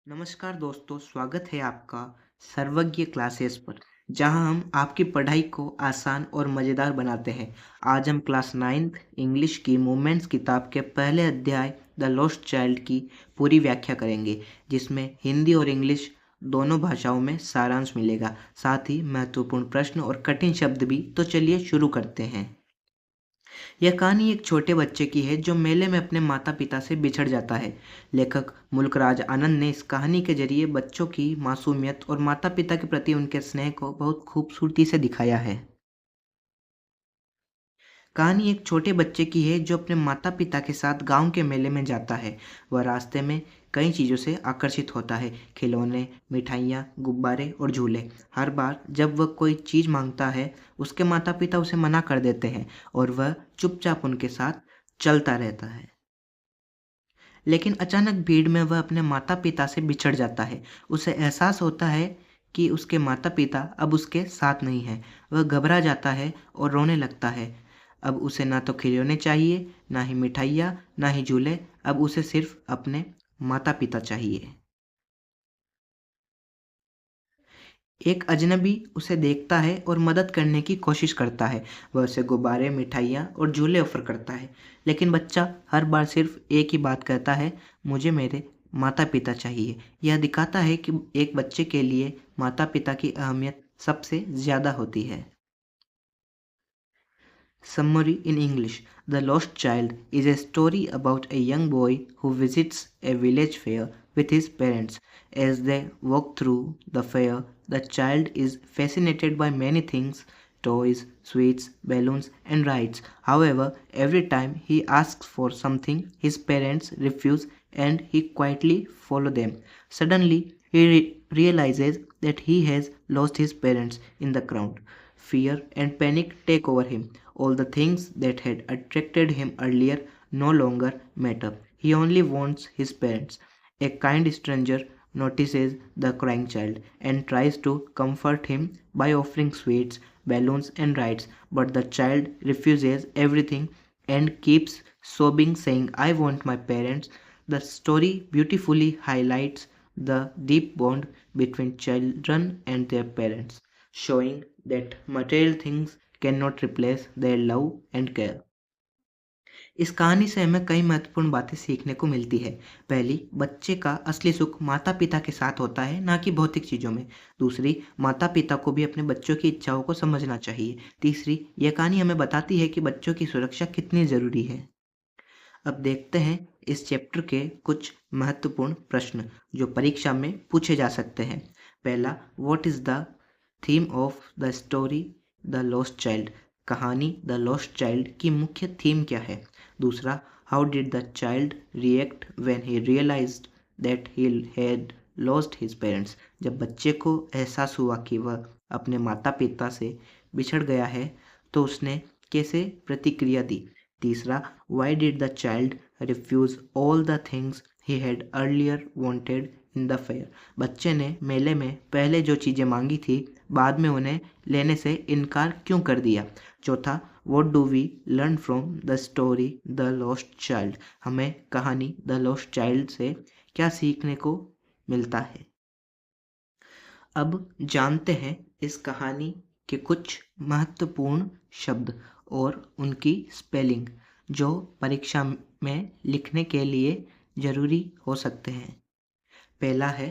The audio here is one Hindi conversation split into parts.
नमस्कार दोस्तों, स्वागत है आपका सर्वज्ञ क्लासेस पर, जहां हम आपकी पढ़ाई को आसान और मज़ेदार बनाते हैं। आज हम क्लास 9th इंग्लिश की मूवमेंट्स किताब के पहले अध्याय द लॉस्ट चाइल्ड की पूरी व्याख्या करेंगे, जिसमें हिंदी और इंग्लिश दोनों भाषाओं में सारांश मिलेगा, साथ ही महत्वपूर्ण प्रश्न और कठिन शब्द भी। तो चलिए शुरू करते हैं। यह कहानी एक छोटे बच्चे की है जो मेले में अपने माता पिता से बिछड़ जाता है। लेखक मुल्कराज आनंद ने इस कहानी के जरिए बच्चों की मासूमियत और माता पिता के प्रति उनके स्नेह को बहुत खूबसूरती से दिखाया है। कहानी एक छोटे बच्चे की है जो अपने माता पिता के साथ गांव के मेले में जाता है। वह रास्ते में कई चीज़ों से आकर्षित होता है: खिलौने, मिठाइयाँ, गुब्बारे और झूले। हर बार जब वह कोई चीज़ मांगता है, उसके माता पिता उसे मना कर देते हैं और वह चुपचाप उनके साथ चलता रहता है। लेकिन अचानक भीड़ में वह अपने माता पिता से बिछड़ जाता है। उसे एहसास होता है कि उसके माता पिता अब उसके साथ नहीं हैं। वह घबरा जाता है और रोने लगता है। अब उसे ना तो खिलौने चाहिए, ना ही मिठाइयाँ, ना ही झूले। अब उसे सिर्फ अपने माता पिता चाहिए। एक अजनबी उसे देखता है और मदद करने की कोशिश करता है। वह उसे गुब्बारे, मिठाइयाँ और झूले ऑफ़र करता है। लेकिन बच्चा हर बार सिर्फ एक ही बात कहता है: मुझे मेरे माता पिता चाहिए। यह दिखाता है कि एक बच्चे के लिए माता पिता की अहमियत सबसे ज़्यादा होती है। Summary in English: The Lost Child is a story about a young boy who visits a village fair with his parents. As they walk through the fair, the child is fascinated by many things: toys, sweets, balloons, and rides. However, every time he asks for something, his parents refuse and he quietly follows them. Suddenly, he realizes that he has lost his parents in the crowd. Fear and panic take over him. All the things that had attracted him earlier no longer matter. He only wants his parents. A kind stranger notices the crying child and tries to comfort him by offering sweets, balloons, and rides, but the child refuses everything and keeps sobbing, saying, I want my parents. The story beautifully highlights the deep bond between children and their parents, showing that material things cannot replace their love and care. इस कहानी से हमें कई महत्वपूर्ण बातें सीखने को मिलती है। पहली, बच्चे का असली सुख माता पिता के साथ होता है, ना कि भौतिक चीज़ों में। दूसरी, माता पिता को भी अपने बच्चों की इच्छाओं को समझना चाहिए। तीसरी, यह कहानी हमें बताती है कि बच्चों की सुरक्षा कितनी ज़रूरी है। अब देखते हैं इस चैप्टर के कुछ महत्वपूर्ण प्रश्न जो परीक्षा में पूछे जा सकते हैं। पहला, what is the theme of the story the lost child? कहानी द लॉस्ट चाइल्ड की मुख्य थीम क्या है? दूसरा, how did the child react when he realised that he had lost his parents? जब बच्चे को एहसास हुआ कि वह अपने माता पिता से बिछड़ गया है, तो उसने कैसे प्रतिक्रिया दी? तीसरा, why did the child refuse all the things he had earlier wanted in the fair? बच्चे ने मेले में पहले जो चीज़ें मांगी थी, बाद में उन्हें लेने से इनकार क्यों कर दिया? चौथा, what do we learn from the story the lost child? हमें कहानी द लॉस्ट चाइल्ड से क्या सीखने को मिलता है? अब जानते हैं इस कहानी के कुछ महत्वपूर्ण शब्द और उनकी स्पेलिंग जो परीक्षा में लिखने के लिए ज़रूरी हो सकते हैं। पहला है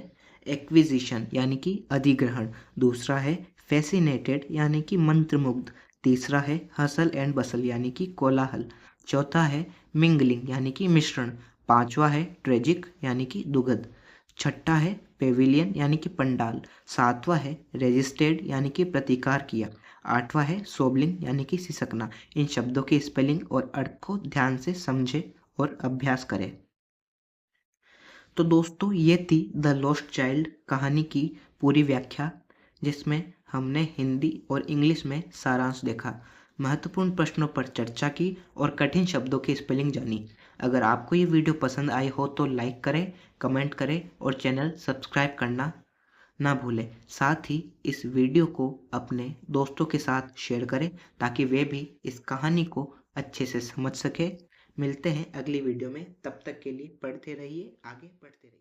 एक्विजिशन यानी कि अधिग्रहण। दूसरा है फैसिनेटेड यानी कि मंत्रमुग्ध। तीसरा है हसल एंड बसल यानी कि कोलाहल। चौथा है मिंगलिंग यानी कि मिश्रण। पांचवा है ट्रेजिक यानी कि दुखद। छठा है पेविलियन यानी कि पंडाल। सातवां है रेजिस्टेड यानी कि प्रतिकार किया। आठवां है सोबलिंग यानी कि सिसकना। इन शब्दों की स्पेलिंग और अर्थ को ध्यान से समझें और अभ्यास करें। तो दोस्तों, ये थी द लॉस्ट चाइल्ड कहानी की पूरी व्याख्या, जिसमें हमने हिंदी और इंग्लिश में सारांश देखा, महत्वपूर्ण प्रश्नों पर चर्चा की और कठिन शब्दों की स्पेलिंग जानी। अगर आपको ये वीडियो पसंद आई हो तो लाइक करें, कमेंट करें और चैनल सब्सक्राइब करना ना भूलें। साथ ही इस वीडियो को अपने दोस्तों के साथ शेयर करें ताकि वे भी इस कहानी को अच्छे से समझ सकें। मिलते हैं अगली वीडियो में, तब तक के लिए पढ़ते रहिए, आगे बढ़ते रहिए।